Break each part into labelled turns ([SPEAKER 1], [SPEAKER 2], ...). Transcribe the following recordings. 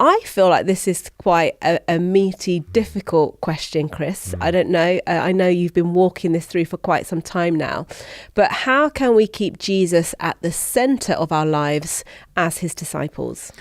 [SPEAKER 1] I feel like this is quite a meaty, difficult question, Chris. I don't know. I know you've been walking this through for quite some time now, but how can we keep Jesus at the centre of our lives as his disciples?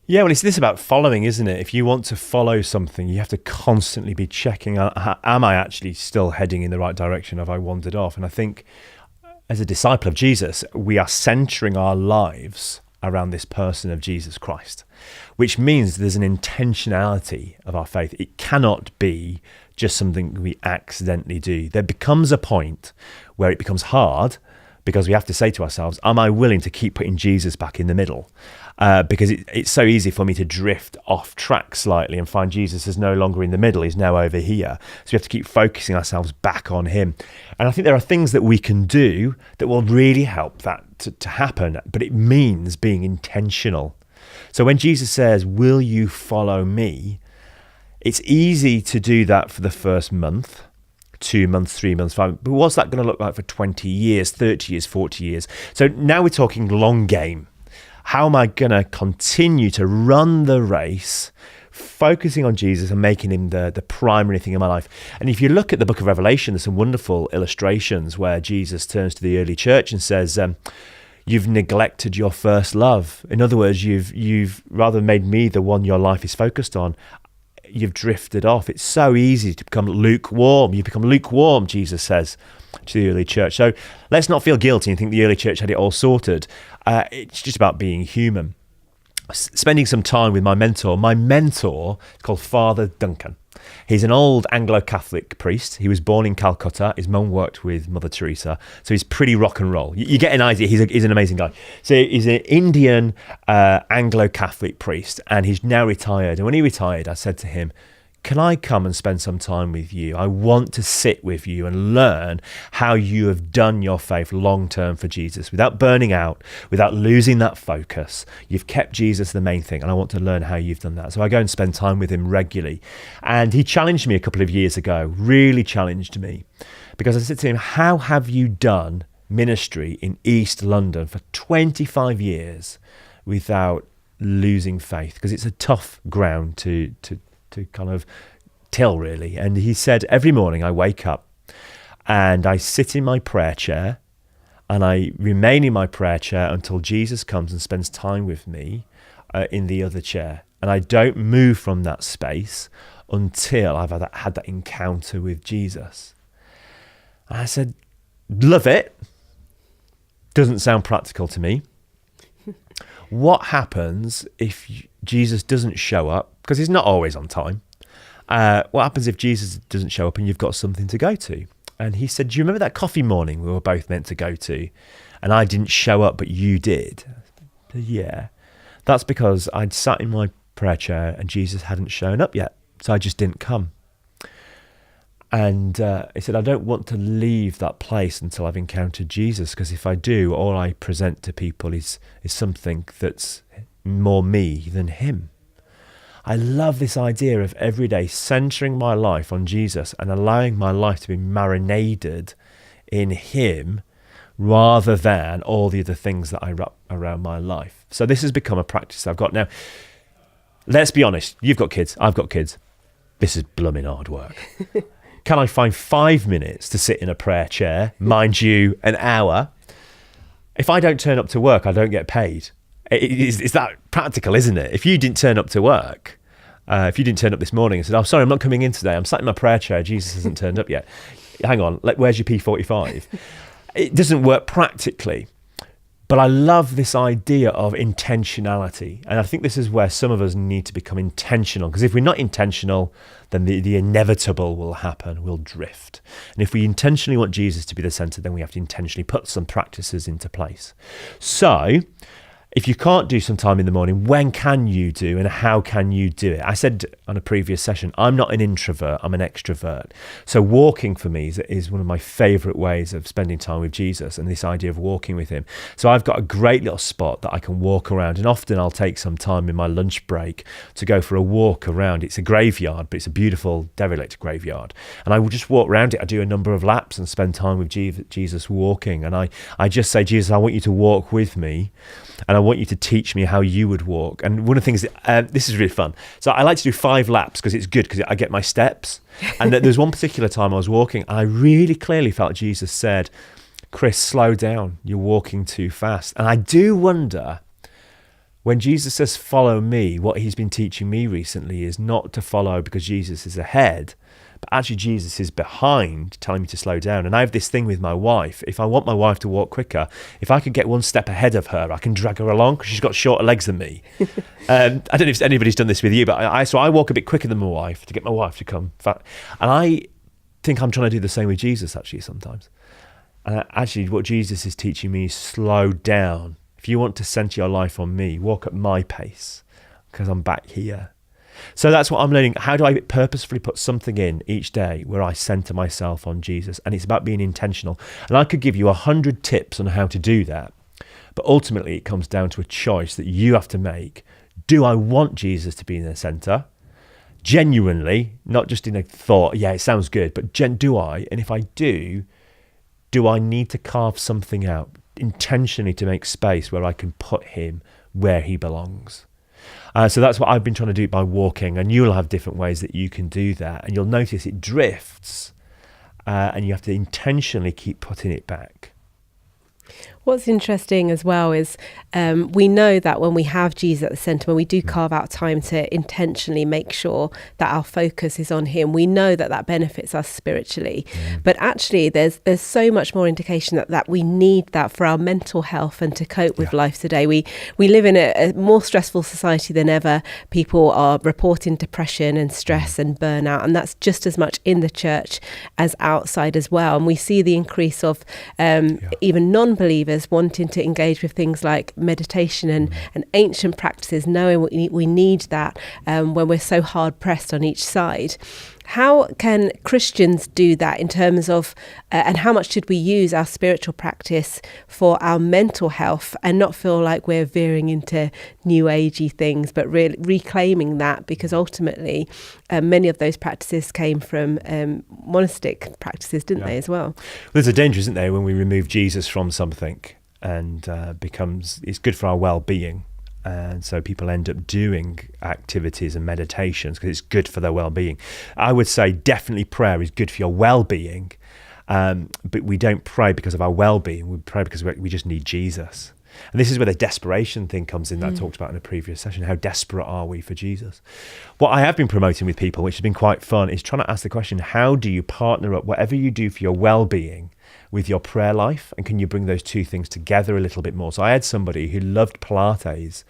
[SPEAKER 2] Yeah, well, it's this about following, isn't it? If you want to follow something, you have to constantly be checking, am I actually still heading in the right direction? Have I wandered off? And I think as a disciple of Jesus, we are centering our lives around this person of Jesus Christ, which means there's an intentionality of our faith. It cannot be just something we accidentally do. There becomes a point where it becomes hard because we have to say to ourselves, am I willing to keep putting Jesus back in the middle? Because it's so easy for me to drift off track slightly and find Jesus is no longer in the middle, he's now over here. So we have to keep focusing ourselves back on him. And I think there are things that we can do that will really help that to happen, but it means being intentional. So when Jesus says, will you follow me? It's easy to do that for the first month, 2 months, 3 months, 5. But what's that going to look like for 20 years, 30 years, 40 years? So now we're talking long game. How am I going to continue to run the race, focusing on Jesus and making him the primary thing in my life? And if you look at the book of Revelation, there's some wonderful illustrations where Jesus turns to the early church and says, you've neglected your first love. In other words, you've rather made me the one your life is focused on. You've drifted off. It's so easy to become lukewarm. You become lukewarm, Jesus says to the early church. So let's not feel guilty and think the early church had it all sorted. It's just about being human. Spending some time with my mentor. My mentor is called Father Duncan. He's an old Anglo-Catholic priest. He was born in Calcutta. His mum worked with Mother Teresa. So he's pretty rock and roll. You get an idea. He's an amazing guy. So he's an Indian Anglo-Catholic priest, and he's now retired. And when he retired, I said to him, can I come and spend some time with you? I want to sit with you and learn how you have done your faith long term for Jesus without burning out, without losing that focus. You've kept Jesus the main thing, and I want to learn how you've done that. So I go and spend time with him regularly. And he challenged me a couple of years ago, really challenged me, because I said to him, how have you done ministry in East London for 25 years without losing faith? Because it's a tough ground to kind of till, really. And he said, every morning I wake up and I sit in my prayer chair and I remain in my prayer chair until Jesus comes and spends time with me in the other chair. And I don't move from that space until I've had that encounter with Jesus. And I said, love it. Doesn't sound practical to me. What happens if Jesus doesn't show up? Because he's not always on time. What happens if Jesus doesn't show up and you've got something to go to? And he said, do you remember that coffee morning we were both meant to go to? And I didn't show up, but you did. Said, yeah. That's because I'd sat in my prayer chair and Jesus hadn't shown up yet. So I just didn't come. And he said, I don't want to leave that place until I've encountered Jesus, because if I do, all I present to people is something that's more me than him. I love this idea of every day centering my life on Jesus and allowing my life to be marinated in him rather than all the other things that I wrap around my life. So this has become a practice I've got. Now, let's be honest. You've got kids. I've got kids. This is blooming hard work. Can I find 5 minutes to sit in a prayer chair? Mind you, an hour. If I don't turn up to work, I don't get paid. It's that practical, isn't it? If you didn't turn up to work, if you didn't turn up this morning and said, oh, sorry, I'm not coming in today. I'm sat in my prayer chair. Jesus hasn't turned up yet. Hang on, where's your P45? It doesn't work practically. But I love this idea of intentionality. And I think this is where some of us need to become intentional. Because if we're not intentional, then the inevitable will happen. We'll drift. And if we intentionally want Jesus to be the center, then we have to intentionally put some practices into place. So if you can't do some time in the morning, when can you do and how can you do it? I said on a previous session, I'm not an introvert, I'm an extrovert. So walking for me is one of my favorite ways of spending time with Jesus, and this idea of walking with him. So I've got a great little spot that I can walk around, and often I'll take some time in my lunch break to go for a walk around. It's a graveyard, but it's a beautiful derelict graveyard. And I will just walk around it. I do a number of laps and spend time with Jesus walking. And I just say, Jesus, I want you to walk with me. And I I want you to teach me how you would walk. And one of the things this is really fun. So I like to do 5 laps because it's good because I get my steps. And there's one particular time I was walking and I really clearly felt Jesus said, Chris, slow down. You're walking too fast. And I do wonder, when Jesus says, follow me, what he's been teaching me recently is not to follow because Jesus is ahead, but actually Jesus is behind, telling me to slow down. And I have this thing with my wife. If I want my wife to walk quicker, if I could get one step ahead of her, I can drag her along because she's got shorter legs than me. I don't know if anybody's done this with you, but so I walk a bit quicker than my wife to get my wife to come. And I think I'm trying to do the same with Jesus actually sometimes. And actually what Jesus is teaching me is slow down. If you want to center your life on me, walk at my pace because I'm back here. So that's what I'm learning. How do I purposefully put something in each day where I center myself on Jesus? And it's about being intentional. And I could give you 100 tips on how to do that. But ultimately, it comes down to a choice that you have to make. Do I want Jesus to be in the center? Genuinely, not just in a thought, yeah, it sounds good, but do I? And if I do I need to carve something out intentionally to make space where I can put him where he belongs? So that's what I've been trying to do by walking, and you'll have different ways that you can do that, and you'll notice it drifts, and you have to intentionally keep putting it back.
[SPEAKER 1] What's interesting as well is we know that when we have Jesus at the centre, when we do carve out time to intentionally make sure that our focus is on him, we know that that benefits us spiritually. But actually there's so much more indication that we need that for our mental health and to cope with life today. We live in a more stressful society than ever. People are reporting depression and stress and burnout, and that's just as much in the church as outside as well. And we see the increase of even non-believers wanting to engage with things like meditation and ancient practices, knowing we need that when we're so hard pressed on each side. How can Christians do that in terms of, and how much should we use our spiritual practice for our mental health and not feel like we're veering into new agey things, but really reclaiming that, because ultimately many of those practices came from monastic practices, didn't they, as well?
[SPEAKER 2] There's a danger, isn't there, when we remove Jesus from something and it's good for our well-being. And so people end up doing activities and meditations because it's good for their well-being. I would say definitely prayer is good for your well-being, but we don't pray because of our well-being. We pray because we just need Jesus. And this is where the desperation thing comes in that I talked about in a previous session. How desperate are we for Jesus? What I have been promoting with people, which has been quite fun, is trying to ask the question, how do you partner up whatever you do for your well-being with your prayer life, and can you bring those two things together a little bit more? So I had somebody who loved Pilates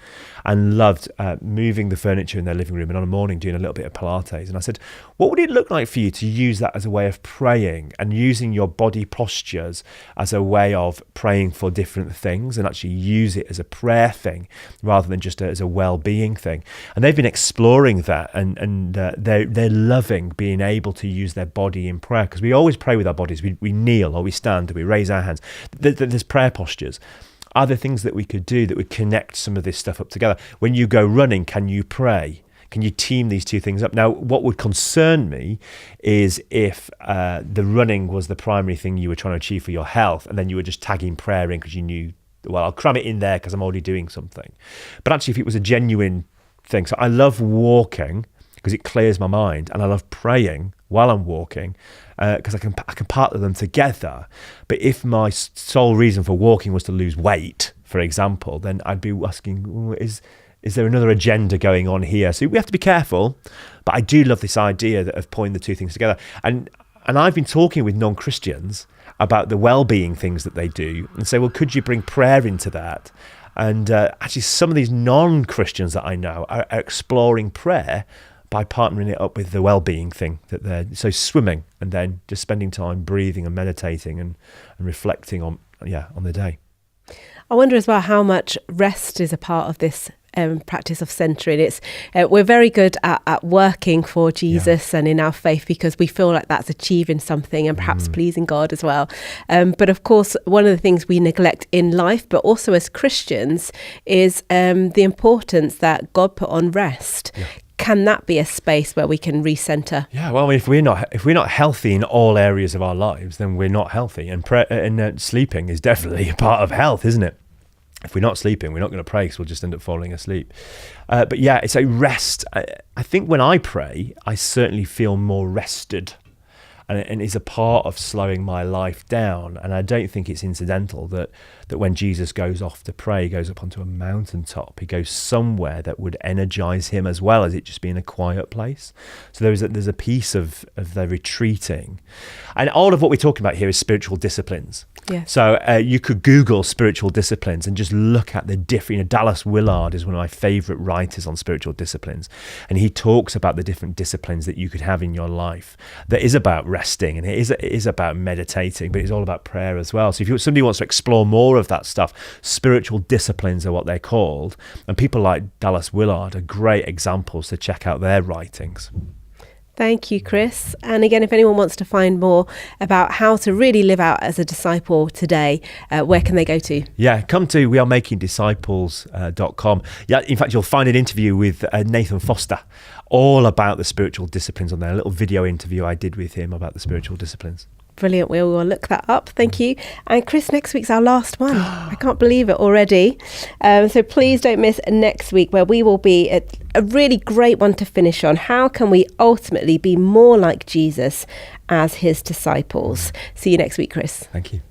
[SPEAKER 2] and loved moving the furniture in their living room, and on a morning doing a little bit of Pilates. And I said, what would it look like for you to use that as a way of praying and using your body postures as a way of praying for different things, and actually use it as a prayer thing rather than just as a well-being thing? And they've been exploring that, and they're loving being able to use their body in prayer, because we always pray with our bodies. We kneel or we stand, we raise our hands. There's prayer postures. Are there things that we could do that would connect some of this stuff up together? When you go running, can you pray? Can you team these two things up? Now, what would concern me is if the running was the primary thing you were trying to achieve for your health, and then you were just tagging prayer in because you knew, well, I'll cram it in there because I'm already doing something. But actually, if it was a genuine thing, so I love walking because it clears my mind, and I love praying while I'm walking because I can partner them together. But if my sole reason for walking was to lose weight, for example, then I'd be asking, is there another agenda going on here? So we have to be careful. But I do love this idea of putting the two things together. And I've been talking with non-Christians about the well-being things that they do, and say, well, could you bring prayer into that? And actually, some of these non-Christians that I know are exploring prayer by partnering it up with the well-being thing that they're so swimming, and then just spending time breathing and meditating and reflecting on the day.
[SPEAKER 1] I wonder as well how much rest is a part of this practice of centering. It's we're very good at working for Jesus and in our faith because we feel like that's achieving something and perhaps pleasing God as well. But of course, one of the things we neglect in life, but also as Christians, is the importance that God put on rest. Yeah. Can that be a space where we can recenter? Yeah,
[SPEAKER 2] well, if we're not healthy in all areas of our lives, then we're not healthy. And sleeping is definitely a part of health, isn't it? If we're not sleeping, we're not going to pray because we'll just end up falling asleep. But yeah, it's a rest. I think when I pray, I certainly feel more rested. And it's a part of slowing my life down. And I don't think it's incidental that when Jesus goes off to pray, he goes up onto a mountaintop. He goes somewhere that would energize him as well as it just being a quiet place. So there's a piece of the retreating. And all of what we're talking about here is spiritual disciplines.
[SPEAKER 1] Yeah.
[SPEAKER 2] So you could Google spiritual disciplines and just look at the different. Dallas Willard is one of my favorite writers on spiritual disciplines. And he talks about the different disciplines that you could have in your life that is about resting, and it is about meditating, but it's all about prayer as well. So if somebody wants to explore more of that stuff, spiritual disciplines are what they're called. And people like Dallas Willard are great examples to check out their writings.
[SPEAKER 1] Thank you, Chris. And again, if anyone wants to find more about how to really live out as a disciple today, where can they go to?
[SPEAKER 2] Yeah, come to wearemakingdisciples.com. Yeah, in fact, you'll find an interview with Nathan Foster all about the spiritual disciplines on there. A little video interview I did with him about the spiritual disciplines.
[SPEAKER 1] Brilliant. We will look that up. Thank you. And Chris, next week's our last one. I can't believe it already. So please don't miss next week, where we will be at a really great one to finish on. How can we ultimately be more like Jesus as his disciples? See you next week, Chris.
[SPEAKER 2] Thank you.